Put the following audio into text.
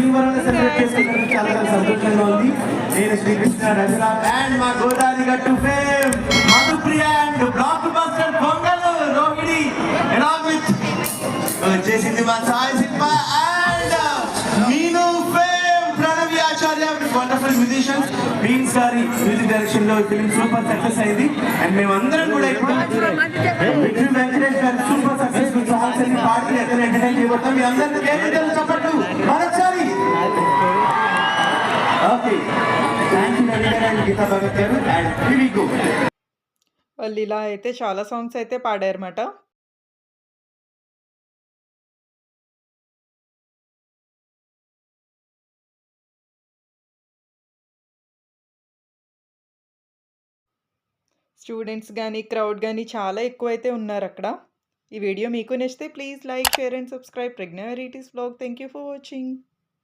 భీమవరంలో సెలబ్రేట్ చేసుకున్నందుకు చాలా చాలా సంతోషంగా ఉంది. నేను శ్రీకృష్ణ రఘురామ్ అండ్ మా Godavari Gattu fame Madhupriya and blockbuster Pongal Rohini along with వచ్చేసింది మా Sai Shilpa and Meenu fame Pranavi Acharya with wonderful musicians. Bheems గారి మ్యూజిక్ డైరెక్షన్ లో ఫిల్మ్ సూపర్ సక్సెస్ అయింది అండ్ మేమందరం కూడా ఇప్పుడు వెంకటేష్ గారి సూపర్ సక్సెస్ఫుల్ సాంగ్స్ అన్ని పాడి ఎక్కడ ఎంటర్టైన్ చేయబోతాం. మీ అందరికీ కేరింతలు చెప్పట్లు మరొకసారి. ఓకే, థ్యాంక్ యూ రవి గారు అండ్ గీతా భగత్ గారు అండ్ హియర్ వి గో. వాళ్ళు ఇలా అయితే చాలా సాంగ్స్ అయితే పాడారన్నమాట. స్టూడెంట్స్ గానీ, క్రౌడ్ గానీ చాలా ఎక్కువైతే ఉన్నారక్కడ. ఈ వీడియో మీకు నచ్చితే please like, share and subscribe Pragna varieties vlog. Thank you for watching.